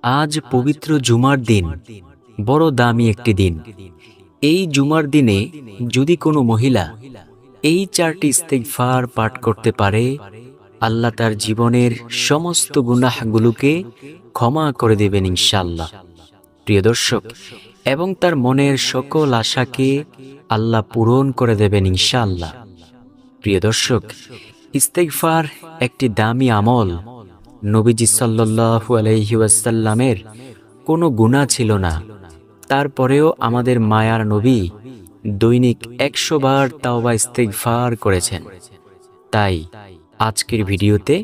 আজ পবিত্র জুমার দিন, বড় দামি একটি দিন। এই জুমার দিনে যদি কোনো মহিলা এই 4টি ইস্তিগফার পাঠ করতে পারে, আল্লাহ তার জীবনের সমস্ত গুনাহগুলোকে ক্ষমা করে দেবেন ইনশাআল্লাহ। প্রিয় দর্শক, এবং তার মনের সকল আশাকে আল্লাহ পূরণ করে দেবেন ইনশাআল্লাহ। প্রিয় দর্শক, ইস্তিগফার একটি দামি আমল। নবীজি সাল্লাল্লাহু আলাইহি ওয়াসাল্লামের কোনো গুনাহ ছিল না, তারপরেও আমাদের মায়ার নবী দৈনিক 100 বার তাওবা ইস্তিগফার করেছেন। তাই আজকের ভিডিওতে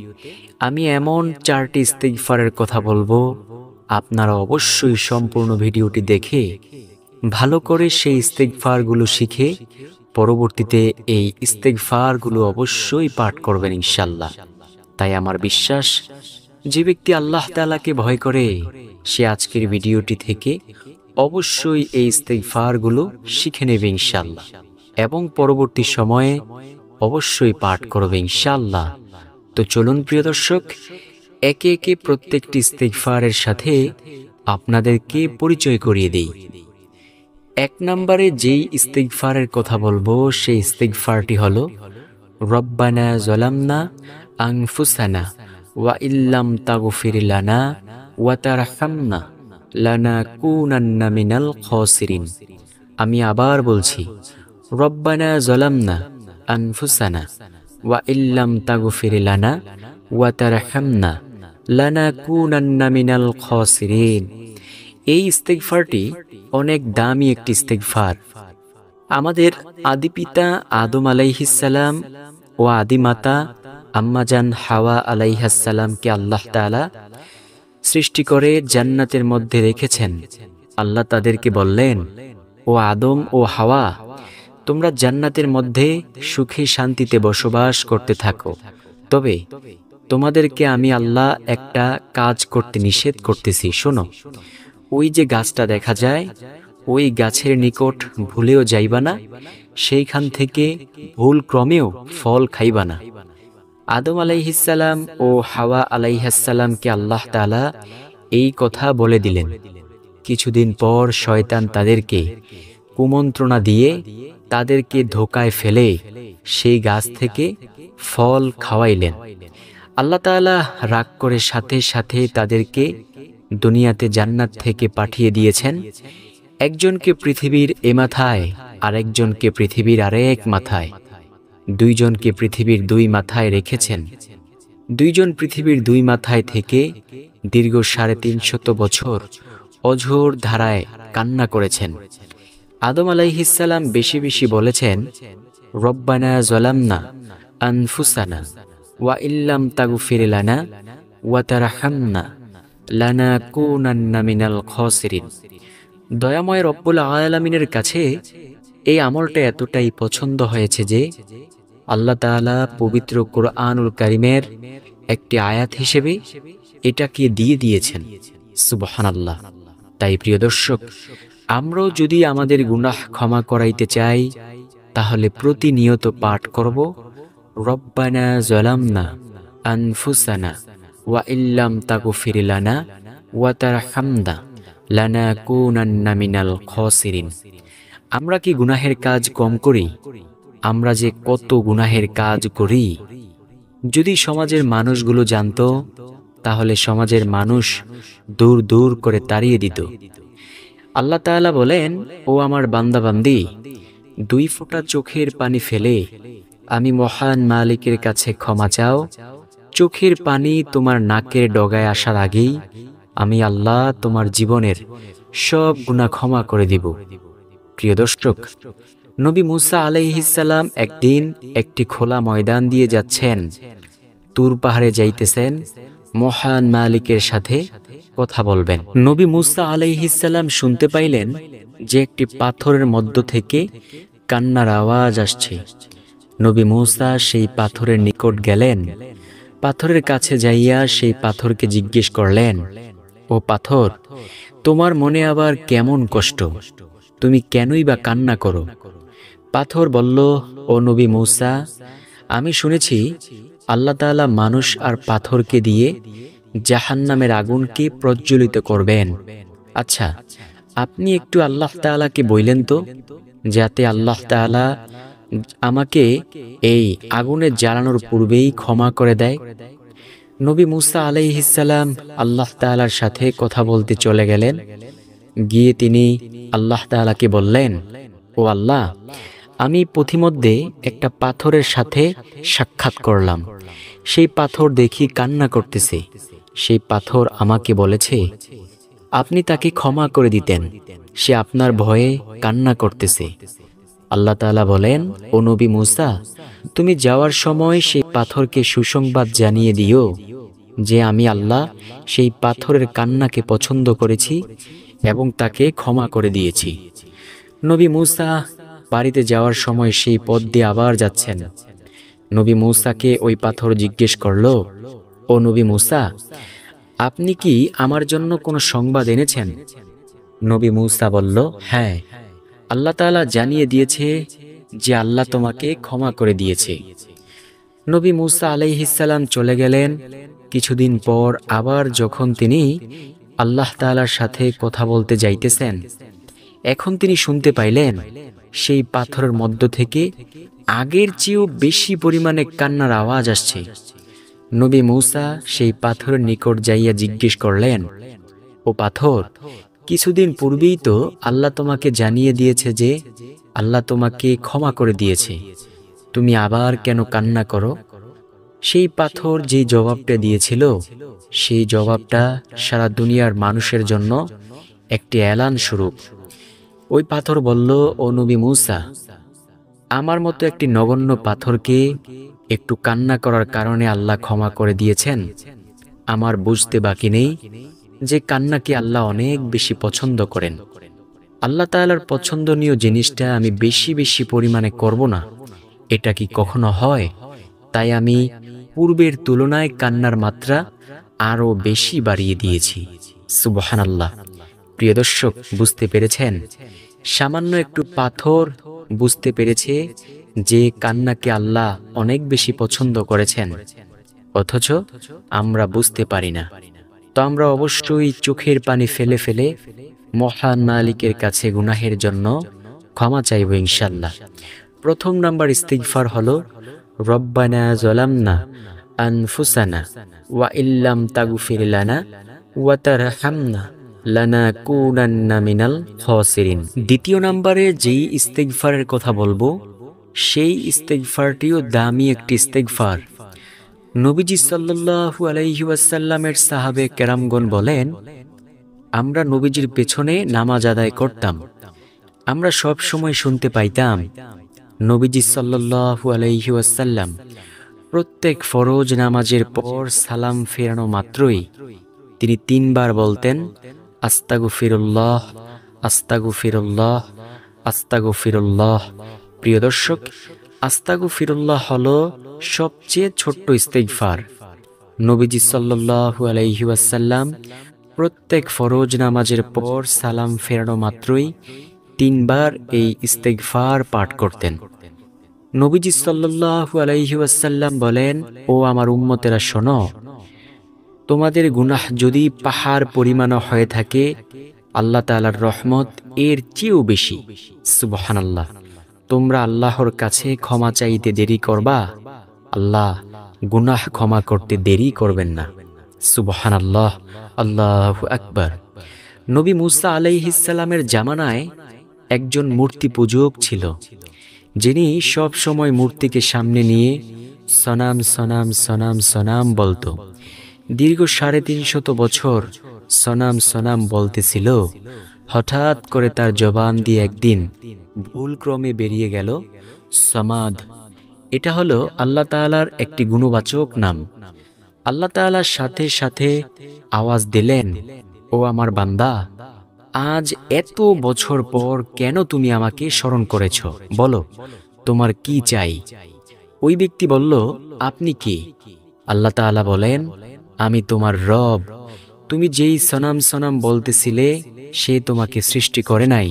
আমি এমন 4টি ইস্তিগফারের কথা বলবো, আপনারা অবশ্যই সম্পূর্ণ ভিডিওটি দেখে ভালো করে সেই ইস্তিগফারগুলো শিখে পরবর্তীতে এই ইস্তিগফারগুলো অবশ্যই পাঠ করবেন ইনশাআল্লাহ। তাই আমার বিশ্বাস, যে ব্যক্তি আল্লাহ তাআলাকে ভয় করে সে আজকের ভিডিওটি থেকে অবশ্যই এই ইস্তিগফারগুলো শিখে নেবে ইনশাআল্লাহ, এবং পরবর্তী সময়ে অবশ্যই পাঠ করবে ইনশাআল্লাহ। তো চলুন প্রিয় দর্শক, একে একে প্রত্যেকটি ইস্তিগফারের সাথে আপনাদেরকে পরিচয় করিয়ে দেই। 1 নম্বরে যেই ইস্তিগফারের কথা বলবো সেই ইস্তিগফারটি হলো রব্বানা যালামনা আনফুসানা ওয়া ইল্লাম তাগফির লানা ওয়া তারহামনা লানাকুনান্না মিনাল খাসিরিন। আমি আবার বলছি, রব্বানা যালামনা আনফুসানা ওয়া ইল্লাম তাগফির লানা ওয়া তারহামনা লানাকুনান্না মিনাল খাসিরিন। এই ইস্তিগফারটি অনেক দামি একটি ইস্তিগফার। আমাদের আদি পিতা আদম আলাইহিস সালাম ও আদি মাতা আম্মাজান হাওয়া আলাইহাস সালামকে আল্লাহ তাআলা সৃষ্টি করে জান্নাতের মধ্যে রেখেছেন। আল্লাহ তাদেরকে বললেন, ও আদম ও হাওয়া, তোমরা জান্নাতের মধ্যে সুখে শান্তিতে বসবাস করতে থাকো, তবে তোমাদেরকে আমি আল্লাহ একটা কাজ করতে নিষেধ করতেছি। শোনো, ওই যে গাছটা দেখা যায়, ওই গাছের নিকট ভুলেও যাইবা না, সেইখান থেকে ভুল ক্রমেও ফল খাইবা না। আদম আলাইহিস সালাম ও হাওয়া আলাইহিস সালামকে আল্লাহ তাআলা এই কথা বলে দিলেন। কিছুদিন পর শয়তান তাদেরকে কুমন্ত্রণা দিয়ে তাদেরকে ধোকায় ফেলে সেই গাছ থেকে ফল খাওয়াইলেন। আল্লাহ তাআলা রাগ করে সাথে সাথে তাদেরকে দুনিয়াতে জান্নাত থেকে পাঠিয়ে দিয়েছেন। একজনকে পৃথিবীর এ মাথায়, আরেকজনকে পৃথিবীর আরেক মাথায়, দুইজনকে পৃথিবীর 2 মাথায় রেখেছেন। দুইজন পৃথিবীর 2 মাথায় থেকে দীর্ঘ 350 বছর অঝোর ধারায় কান্না করেছেন। আদম আলাইহিস সালাম বেশি বেশি বলেছেন, রব্বানা যালামনা আনফুসানা ওয়া ইল্লাম তাগফির লানা ওয়া তারহামনা লানাকুনান্না মিনাল খাসিরিন। দয়াময় রব্বুল আলামিনের কাছে এই আমলটা এতটাই পছন্দ হয়েছে যে আল্লাহ তাআলা পবিত্র কোরআনুল কারীমের একটি আয়াত হিসেবে এটাকে দিয়ে দিয়েছেন। সুবহানাল্লাহ। তাই প্রিয় দর্শক, আমরাও যদি আমাদের গুনাহ ক্ষমা করাইতে চাই, তাহলে প্রতিনিয়ত পাঠ করব রব্বানা যালামনা আনফুসানা ওয়া ইল্লাম তাগফির লানা ওয়া তারহামনা লানাকুনান্না মিনাল খাসিরিন। আমরা কি গুনাহের কাজ কম করি? আমরা যে কত গুনাহের কাজ করি, যদি সমাজের মানুষগুলো জানতো, তাহলে সমাজের মানুষ দূর দূর করে তাড়িয়ে দিত। আল্লাহ তাআলা বলেন, ও আমার বান্দা বান্দি, 2 ফোঁটা চোখের পানি ফেলে আমি মহান মালিকের কাছে ক্ষমা চাও। চোখের পানি তোমার নাকের ডগায় আসার আগেই আমি আল্লাহ তোমার জীবনের সব গুনাহ ক্ষমা করে দিব। প্রিয় দর্শক, নবী মুসা আলাইহিস সালাম একদিন একটি খোলা ময়দান দিয়ে যাচ্ছেন। তুর পাহাড়ে যাইতেছেন মহান মালিকের সাথে কথা বলবেন। নবী মুসা আলাইহিস সালাম শুনতে পাইলেন যে একটি পাথরের মধ্য থেকে কান্নার আওয়াজ আসছে। নবী মুসা সেই পাথরের নিকট গেলেন। পাথরের কাছে যাইয়া সেই পাথরকে জিজ্ঞেস করলেন, ও পাথর, তোমার মনে আবার কেমন কষ্ট? তুমি কেনই বা কান্না করো? পাথর বলল, ও নবী মুসা, আমি শুনেছি আল্লাহ তাআলা মানুষ আর পাথরকে দিয়ে জাহান্নামের আগুনকে প্রজ্বলিত করবেন। আচ্ছা, আপনি একটু আল্লাহ তাআলাকে বললেন তো, যাতে আল্লাহ তাআলা আমাকে এই আগুনে জ্বালানোর পূর্বেই ক্ষমা করে দেয়। নবী মুসা আলাইহিস সালাম আল্লাহ তাআলার সাথে কথা বলতে চলে গেলেন। গিয়ে তিনি আল্লাহ তাআলাকে বললেন, ও আল্লাহ, আমি পথিমধ্যে একটা পাথরের সাথে সাক্ষাৎ করলাম। সেই পাথর দেখি কান্না করতেছে। সেই পাথর আমাকে বলেছে আপনি তাকে ক্ষমা করে দিতেন, সে আপনার ভয়ে কান্না করতেছে। আল্লাহ তাআলা বলেন, ও নবী মুসা, তুমি যাওয়ার সময় সেই পাথরকে সুসংবাদ জানিয়ে দিও যে আমি আল্লাহ সেই পাথরের কান্নাকে পছন্দ করেছি এবং তাকে ক্ষমা করে দিয়েছি। নবী মুসা বাড়িতে যাওয়ার সময় সেই পথ দিয়ে আবার যাচ্ছেন। নবী মুসাকে ওই পাথর জিজ্ঞেস করল, ও নবী মুসা, আপনি কি আমার জন্য কোনো সংবাদ এনেছেন? নবী মুসা বলল, হ্যাঁ, আল্লাহ তাআলা জানিয়ে দিয়েছে যে আল্লাহ তোমাকে ক্ষমা করে দিয়েছে। নবী মুসা আলাইহিস সালাম চলে গেলেন। কিছুদিন পর আবার যখন তিনি আল্লাহ তাআলার সাথে কথা বলতে যাইতেছেন, এখন তিনি শুনতে পাইলেন সেই পাথরের মধ্য থেকে আগের চেয়েও বেশি পরিমাণে কান্নার আওয়াজ আসছে। নবী মুসা সেই পাথরের নিকট যাইয়া জিজ্ঞেস করলেন, ও পাথর, কিছুদিন পূর্বেই তো আল্লাহ তোমাকে জানিয়ে দিয়েছে যে আল্লাহ তোমাকে ক্ষমা করে দিয়েছে, তুমি আবার কেন কান্না করো? সেই পাথর যে জবাবটা দিয়েছিল, সেই জবাবটা সারা দুনিয়ার মানুষের জন্য একটি এলান স্বরূপ। ওই পাথর বলল, ও নবী মুসা, আমার মতো একটি নগণ্য পাথরকে একটু কান্না করার কারণে আল্লাহ ক্ষমা করে দিয়েছেন। আমার বুঝতে বাকি নেই যে কান্নাকে আল্লাহ অনেক বেশি পছন্দ করেন। আল্লাহ তাআলার পছন্দনীয় জিনিসটা আমি বেশি বেশি পরিমাণে করব না, এটা কি কখনো হয়? তাই আমি পূর্বের তুলনায় কান্নার মাত্রা আরো বেশি বাড়িয়ে দিয়েছি। সুবহানাল্লাহ। প্রিয় দর্শক, বুঝতে পেরেছেন? সামান্য একটু পাথর বুঝতে পেরেছে যে কান্নাকে আল্লাহ অনেক বেশি পছন্দ করেছেন, অথচ আমরা বুঝতে পারি না। তো আমরা অবশ্যই চোখের পানি ফেলে ফেলে মহান মালিকের কাছে গুনাহের জন্য ক্ষমা চাইব ইনশাআল্লাহ। প্রথম নাম্বার ইস্তিগফার হলো, রব্বানা যালামনা আনফুসানা ওয়া ইল্লাম তাগফির লানা ওয়া তারহামনা লানাকুনান্না মিনাল খাসিরিন। দ্বিতীয় নম্বরে যেই ইস্তিগফারের কথা বলবো, সেই ইস্তিগফারটিও দামি একটি ইস্তিগফার। নবীজি সাল্লাল্লাহু আলাইহি ওয়াসাল্লামের সাহাবে কেরামগণ বলেন, আমরা নবীজির পেছনে নামাজ আদায় করতাম। আমরা সব সময় শুনতে পাইতাম নবীজি সাল্লাল্লাহু আলাইহি ওয়াসাল্লাম প্রত্যেক ফরজ নামাজের পর সালাম ফেরানো মাত্রই তিনি 3 বার বলতেন, আস্তাগফিরুল্লাহ, আস্তাগফিরুল্লাহ, আস্তাগফিরুল্লাহ। প্রিয় দর্শক, আস্তাগফিরুল্লাহ হলো সবচেয়ে ছোট্ট ইস্তিগফার। নবীজি সাল্লাল্লাহু আলাইহি ওয়াসাল্লাম প্রত্যেক ফরজ নামাজের পর সালাম ফেরানো মাত্রই 3 বার এই ইস্তিগফার পাঠ করতেন। নবীজি সাল্লাল্লাহু আলাইহি ওয়াসাল্লাম বলেন, ও আমার উম্মতেরা শোনো, তোমাদের গুনাহ যদি পাহাড় পরিমাণ হয়ে থাকে, আল্লাহ তাআলার রহমত এর চেয়েও বেশি। সুবহানাল্লাহ। তোমরা আল্লাহর কাছে ক্ষমা চাইতে দেরি করবা, আল্লাহ গুনাহ ক্ষমা করতে দেরি করবেন না। সুবহানাল্লাহ, আল্লাহু আকবার। নবী মুসা আলাইহিস সালামের জামানায় একজন মূর্তি পূজক ছিল, যিনি সব সময় মূর্তিকে সামনে নিয়ে সনাম সনাম সনাম সনাম বলতো। দীর্ঘ 350 বছর সনাম সনাম বলতেছিল। হঠাৎ করে তার জবান দিয়ে একদিন ভুলক্রমে বেরিয়ে গেল সমাদ। এটা হলো আল্লাহ তাআলার একটি গুণবাচক নাম। আল্লাহ তাআলার সাথে সাথে আওয়াজ দিলেন, ও আমার বান্দা, আজ এত বছর পর কেন তুমি আমাকে স্মরণ করেছ? বলো, তোমার কি চাই? ওই ব্যক্তি বলল, আপনি কি? আল্লাহ তাআলা বলেন, আমি তোমার রব। তুমি যেই সনাম সনাম বলতেছিলে সে তোমাকে সৃষ্টি করে নাই।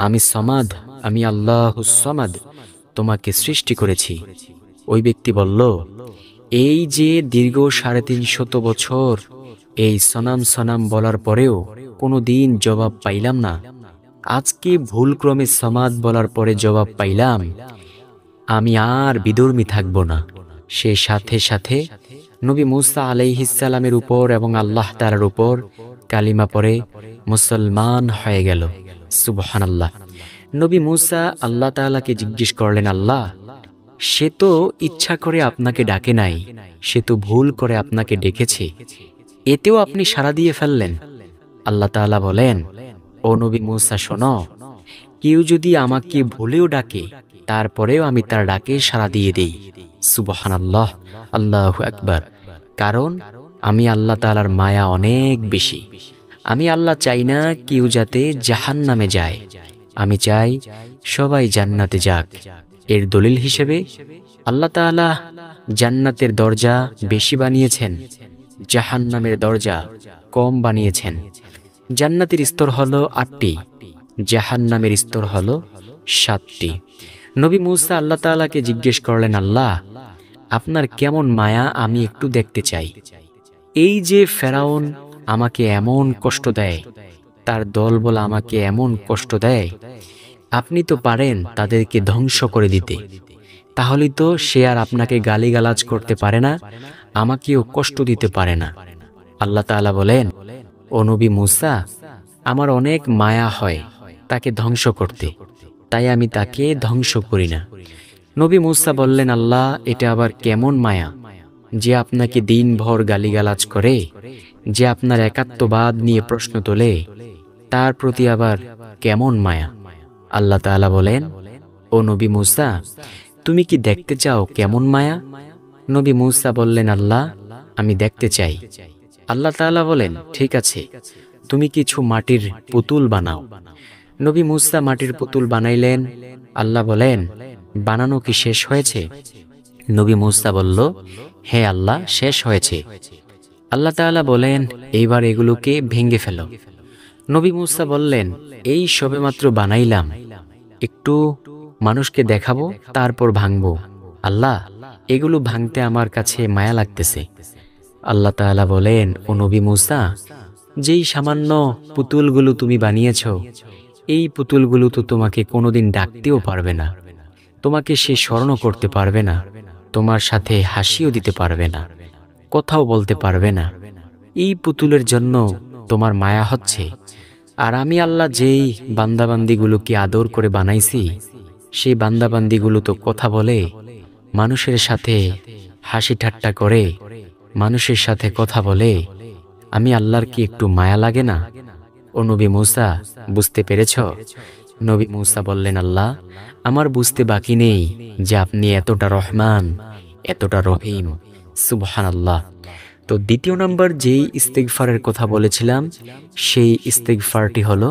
আমি সমাদ, আমি আল্লাহুস সামাদ, তোমাকে সৃষ্টি করেছি। ওই ব্যক্তি বলল, এই যে দীর্ঘ 350 বছর এই সনাম সনাম বলার পরেও কোনো দিন জবাব পাইলাম না, আজকে ভুলক্রমে সমাদ বলার পরে জবাব পাইলাম, আমি আর বিধর্মী থাকব না। সে সাথে সাথে নবী মূসা আলাইহিসসালামের উপর এবং আল্লাহ তাআলার উপর কালিমা পড়ে মুসলমান হয়ে গেল। সুবহানাল্লাহ। নবী মূসা আল্লাহ তাআলাকে জিজ্ঞেস করলেন, আল্লাহ, সে তো ইচ্ছা করে আপনাকে ডাকে নাই, সে তো ভুল করে আপনাকে ডেকেছে, এতেও আপনি সাড়া দিয়ে ফেললেন। আল্লাহ তাআলা বলেন, ও নবী মূসা শোনো, কেউ যদি আমাকে ভুলেও ডাকে তারপরেও আমি তার ডাকে সাড়া দিয়ে দেই। সুবহানাল্লাহ, আল্লাহু আকবার। কারণ আমি আল্লাহ তাআলার মায়া অনেক বেশি। আমি আল্লাহ চাই না কেউ যাতে জাহান্নামে যায়, আমি চাই সবাই জান্নাতে যাক। এর দলিল হিসেবে আল্লাহ তাআলা জান্নাতের দরজা বেশি বানিয়েছেন, জাহান্নামের দরজা কম বানিয়েছেন। জান্নাতের স্তর হলো 8টি, জাহান্নামের স্তর হলো 7টি। নবী মূসা আল্লাহ তাআলাকে জিজ্ঞেস করলেন, আল্লাহ, আপনার কেমন মায়া আমি একটু দেখতে চাই। এই যে ফেরাউন আমাকে এমন কষ্ট দেয়, তার দলবল আমাকে এমন কষ্ট দেয়, আপনি তো পারেন তাদেরকে ধ্বংস করে দিতে, তাহলে তো সে আর আপনাকে গালিগালাজ করতে পারে না, আমাকেও কষ্ট দিতে পারে না। আল্লাহ তাআলা বলেন, ও নবী মূসা, আমার অনেক মায়া হয় তাকে ধ্বংস করতে, তাই আমি তাকে ধ্বংস করি না। নবী মূসা বললেন, আল্লাহ, এটা আবার কেমন মায়া যে আপনাকে দিনভর গালিগালাজ করে, যে আপনার একাত্মবাদ নিয়ে প্রশ্ন তোলে, তার প্রতি আবার কেমন মায়া? আল্লাহ তাআলা বলেন, ও নবী মূসা, তুমি কি দেখতে চাও কেমন মায়া? নবী মূসা বললেন, আল্লাহ, আমি দেখতে চাই। আল্লাহ তাআলা বলেন, ঠিক আছে, তুমি কিছু মাটির পুতুল বানাও। নবী মূসা মাটির পুতুল বানাইলেন। আল্লাহ বলেন, বানানো কি শেষ হয়েছে? নবী মূসা বলল, হে আল্লাহ, শেষ হয়েছে। আল্লাহ তাআলা বলেন, এইবার এগুলোকে ভেঙে ফেলো। নবী মূসা বললেন, এই সবেমাত্র বানাইলাম, একটু মানুষকে দেখাবো, তারপর ভাঙবো। আল্লাহ, এগুলো ভাঙতে আমার কাছে মায়া লাগতেছে। আল্লাহ তাআলা বলেন, ও নবী মূসা, যেই সামান্য পুতুলগুলো তুমি বানিয়েছ, এই পুতুলগুলো তো তোমাকে কোনোদিন ডাকতেও পারবে না, তোমাকে সে স্মরণ করতে পারবে না, তোমার সাথে হাসিও দিতে পারবে না, কথাও বলতে পারবে না। এই পুতুলের জন্য তোমার মায়া হচ্ছে। আর আমি আল্লাহ যেই বান্দাবান্দিগুলোকে আদর করে বানাইছি, সেই বান্দাবান্দিগুলো তো কথা বলে, মানুষের সাথে হাসি ঠাট্টা করে, মানুষের সাথে কথা বলে। আমি আল্লাহর কি একটু মায়া লাগে না? ও নবী মূসা, বুঝতে পেরেছ? নবী মূসা বললেন, আল্লাহ, আমার বুঝতে বাকি নেই যে আপনি এতটা রহমান, এতটা রহিম। সুবহানাল্লাহ। তো দ্বিতীয় নাম্বার যেই ইস্তিগফারের কথা বলেছিলাম, সেই ইস্তিগফারটি হলো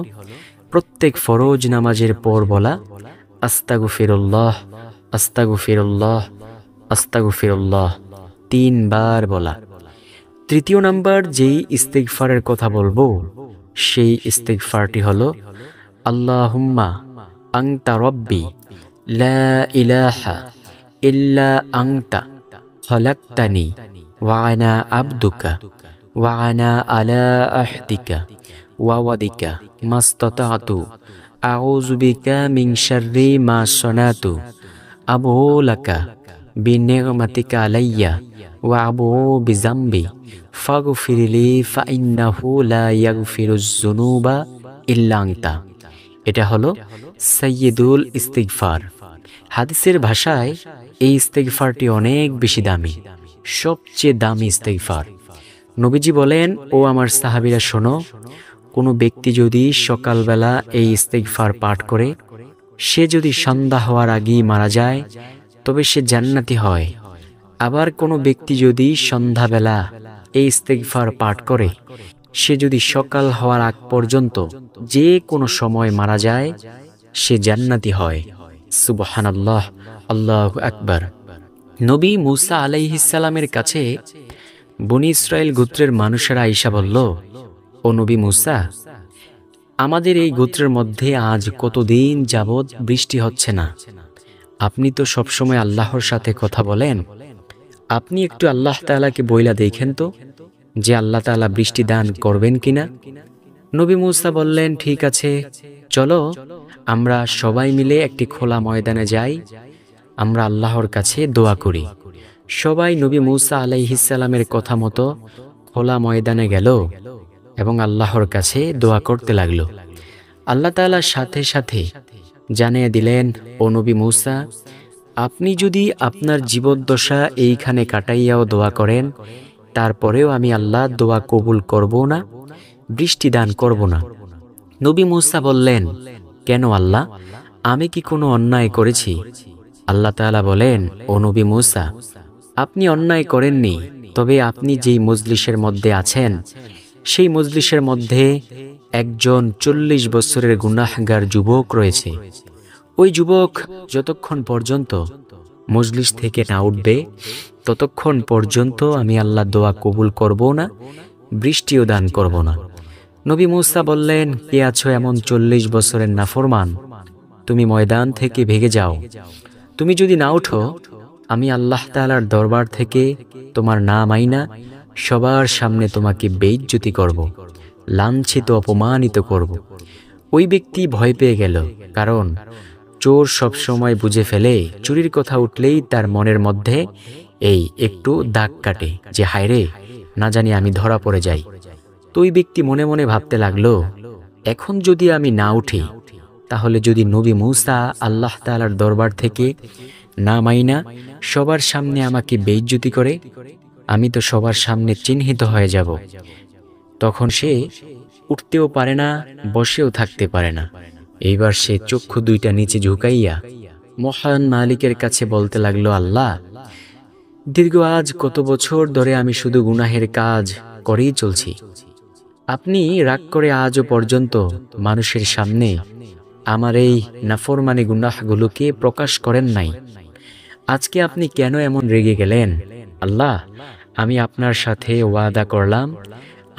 প্রত্যেক ফরজ নামাজের পর বলা আস্তাগফিরুল্লাহ, আস্তাগফিরুল্লাহ, আস্তাগফিরুল্লাহ 3 বার বলা। তৃতীয় নাম্বার যেই ইস্তিগফারের কথা বলবো, সেই ইস্তিগফারটি হলো আল্লাহুম্মা আনতা রব্বি লা ইলাহা ইল্লা আনতা খালাকতানি ওয়া আনা আবদুকা ওয়া আনা আলা আহদিকা ওয়া ওয়াদিকা মাস্তাতাতু আউযু বিকা মিন শাররি মা সানাতু আবু লাকা বিনিগমাতিকা আলাইয়া ওয়া আবু বিজামবি ফাগফিরলি ফাইন্নাহু লা ইয়াগফিরুজ যুনুবা ইল্লা আনতা। এটা হলো সাইয়্যিদুল ইস্তিগফার। হাদিসের ভাষায় এই ইস্তিগফারটি অনেক বেশি দামি, সবচেয়ে দামি ইস্তিগফার। নবীজি বলেন, ও আমার সাহাবীরা শোনো, কোনো ব্যক্তি যদি সকালবেলা এই ইস্তিগফার পাঠ করে, সে যদি সন্ধ্যা হওয়ার আগেই মারা যায়, তবে সে জান্নাতি হয়। আবার কোনো ব্যক্তি যদি সন্ধ্যাবেলা এই ইস্তিগফার পাঠ করে, সে যদি সকাল হওয়ার আগ পর্যন্ত যে কোনো সময় মারা যায়, সে জান্নাতি হয়। সুবহানাল্লাহ, আল্লাহু আকবার। নবী মূসা আলাইহিস সালামের কাছে বনী ইসরাইল গোত্রের মানুষেরা আইসা বলল, ও নবী মূসা, আমাদের এই গোত্রের মধ্যে আজ কতদিন যাবৎ বৃষ্টি হচ্ছে না। আপনি তো সবসময় আল্লাহর সাথে কথা বলেন, আপনি একটু আল্লাহ তাআলাকে বইলা দেখেন তো, যে আল্লাহ তাআলা বৃষ্টি দান করবেন কিনা? নবী মূসা বললেন, ঠিক আছে, চলো আমরা সবাই মিলে একটি খোলা ময়দানে যাই, আমরা আল্লাহর কাছে দোয়া করি। সবাই নবী মূসা আলাইহিস সালামের কথা মতো খোলা ময়দানে গেল এবং আল্লাহর কাছে দোয়া করতে লাগলো। আল্লাহ তাআলা সাথে সাথে জানিয়ে দিলেন, ও নবী মূসা, আপনি যদি আপনার জীবদ্দশা এইখানে কাটাইয়াও দোয়া করেন, তারপরেও আমি আল্লাহ দোয়া কবুল করব না, বৃষ্টি দান করব না। নবী মূসা বললেন, কেন আল্লাহ, আমি কি কোনো অন্যায় করেছি? আল্লাহ তাআলা বলেন, ও নবী মূসা, আপনি অন্যায় করেননি, তবে আপনি যেই মজলিসের মধ্যে আছেন সেই মজলিসের মধ্যে একজন 40 বছরের গুনাহগার যুবক রয়েছে। ওই যুবক যতক্ষণ পর্যন্ত মজলিস থেকে না উঠবে ততক্ষণ পর্যন্ত আমি আল্লাহ দোয়া কবুল করব না, বৃষ্টিও দান করব না। নবী মূসা বললেন, কে আছো এমন 40 বছরের নাফরমান, তুমি ময়দান থেকে ভেগে যাও। তুমি যদি না উঠো, আমি আল্লাহ তাআলার দরবার থেকে তোমার নাম আইনা সবার সামনে তোমাকে বেইজ্জতি করব, লাঞ্ছিত অপমানিত করব। ওই ব্যক্তি ভয় পেয়ে গেল, কারণ চোর সব সময় বুঝে ফেলে চুরির কথা উঠলেই তার মনের মধ্যে এই একটু দাগ কাটে যে হায়রে, না জানি আমি ধরা পড়ে যাই। তো ওই ব্যক্তি মনে মনে ভাবতে লাগলো, এখন যদি আমি না উঠি, তাহলে যদি নবী মূসা আল্লাহ তাআলার দরবার থেকে না মাইনা সবার সামনে আমাকে বেইজ্জতি করে, আমি তো সবার সামনে চিহ্নিত হয়ে যাব। তখন সে উঠতেও পারে না, বসেও থাকতে পারে না। এইবার সে চক্ষু দুইটা নিচে ঝুঁকাইয়া মহান মালিকের কাছে বলতে লাগলো, আল্লাহ, দীর্ঘ আজ কত বছর ধরে আমি শুধু গুনাহের কাজ করেই চলছি। আপনি রাগ করে আজও পর্যন্ত মানুষের সামনে আমার এই নাফরমানি গুনাহগুলোকে প্রকাশ করেন নাই। আজকে আপনি কেন এমন রেগে গেলেন? আল্লাহ, আমি আপনার সাথে ওয়াদা করলাম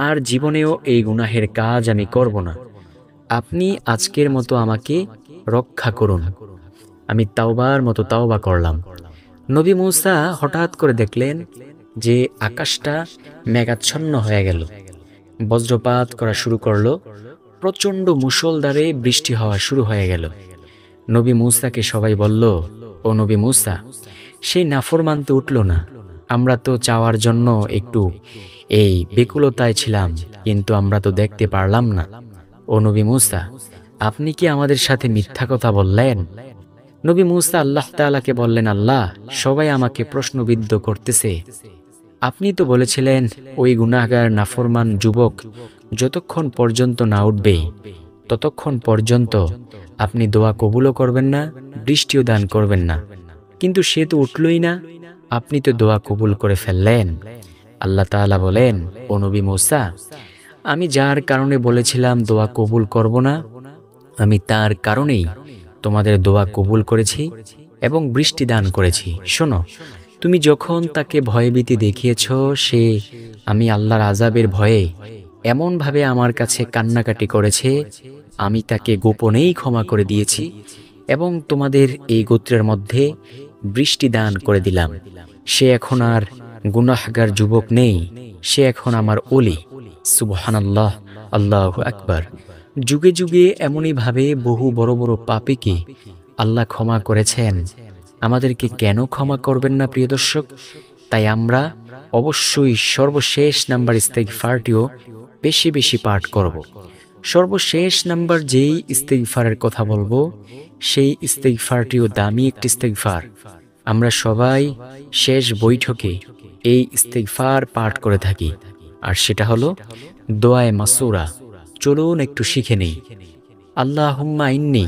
আর জীবনেও এই গুনাহের কাজ আমি করব না। আপনি আজকের মতো আমাকে রক্ষা করুন। আমি তাওবার মতো তাওবা করলাম। নবী মূসা হঠাৎ করে দেখলেন যে আকাশটা মেঘাচ্ছন্ন হয়ে গেল, বজ্রপাত করা শুরু করলো, প্রচণ্ড মুষলধারে বৃষ্টি হওয়া শুরু হয়ে গেল। নবী মূসাকে সবাই বলল, ও নবী মূসা, সেই নাফরমান তো উঠল না। আমরা তো চাওয়ার জন্য একটু এই বেকুলতায় ছিলাম, কিন্তু আমরা তো দেখতে পারলাম না। ও নবী মূসা, আপনি কি আমাদের সাথে মিথ্যা কথা বললেন? নবী মূসা আল্লাহ তাআলাকে বললেন, আল্লাহ, সবাই আমাকে প্রশ্নবিদ্ধ করতেছে। আপনি তো বলেছিলেন ওই গুনাহগার নাফরমান যুবক যতক্ষণ পর্যন্ত না উঠবে ততক্ষণ পর্যন্ত আপনি দোয়া কবুলও করবেন না, বৃষ্টিও দান করবেন না। কিন্তু সে তো উঠলই না, আপনি তো দোয়া কবুল করে ফেললেন। আল্লাহ তাআলা বলেন, ও নবী মূসা, আমি যার কারণে বলেছিলাম দোয়া কবুল করব না, আমি তার কারণেই তোমাদের দোয়া কবুল করেছি এবং বৃষ্টি দান করেছি। শোনো, তুমি যখন তাকে ভয়ভীতি দেখিয়েছ, সে আমি আল্লাহর আযাবের ভয়ে এমনভাবে আমার কাছে কান্নাকাটি করেছে, আমি তাকে গোপনেই ক্ষমা করে দিয়েছি এবং তোমাদের এই গোত্রের মধ্যে বৃষ্টি দান করে দিলাম। সে এখন আর গুনাহগার যুবক নেই, সে এখন আমার ওলি। সুবহানাল্লাহ, আল্লাহু আকবার। যুগে যুগে এমনই ভাবে বহু বড় বড় পাপীকে আল্লাহ ক্ষমা করেছেন, আমাদেরকে কেন ক্ষমা করবেন না প্রিয় দর্শক? তাই আমরা অবশ্যই সর্বশেষ নাম্বার ইস্তেগফারটিও বেশি বেশি পাঠ করব। সর্বশেষ নাম্বার যেই ইস্তেগফারের কথা বলবো, সেই ইস্তেগফারটিও দামি একটি ইস্তেগফার। আমরা সবাই শেষ বৈঠকে এই ইস্তেগফার পাঠ করে থাকি, আর সেটা হলো দোয়ায়ে মাসুরা। চলুন একটু শিখে নেই। আল্লাহুম্মা ইন্নী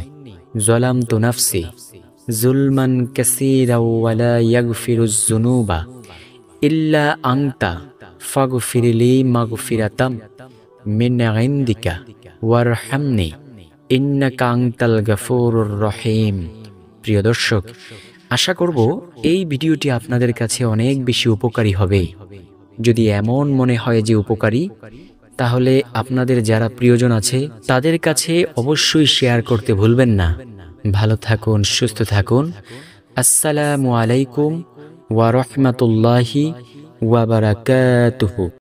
যালামতু নাফসি যুলমান কাসীরাও ওয়া লা ইয়াগফিরুয যুনুবা ইল্লা আনতা ফাগফিরলি মাগফিরাতাম মিন ইনদিকা ওয়ারহামনি ইন্নাকা আনতাল গাফুরুর রহিম। প্রিয় দর্শক, আশা করব এই ভিডিওটি আপনাদের কাছে অনেক বেশি উপকারী হবে। যদি এমন মনে হয় যে উপকারী, তাহলে আপনাদের যারা প্রিয়জন আছে তাদের কাছে অবশ্যই শেয়ার করতে ভুলবেন না। ভালো থাকুন, সুস্থ থাকুন। আসসালামু আলাইকুম ওয়া রাহমাতুল্লাহি ওয়া বারাকাতুহু।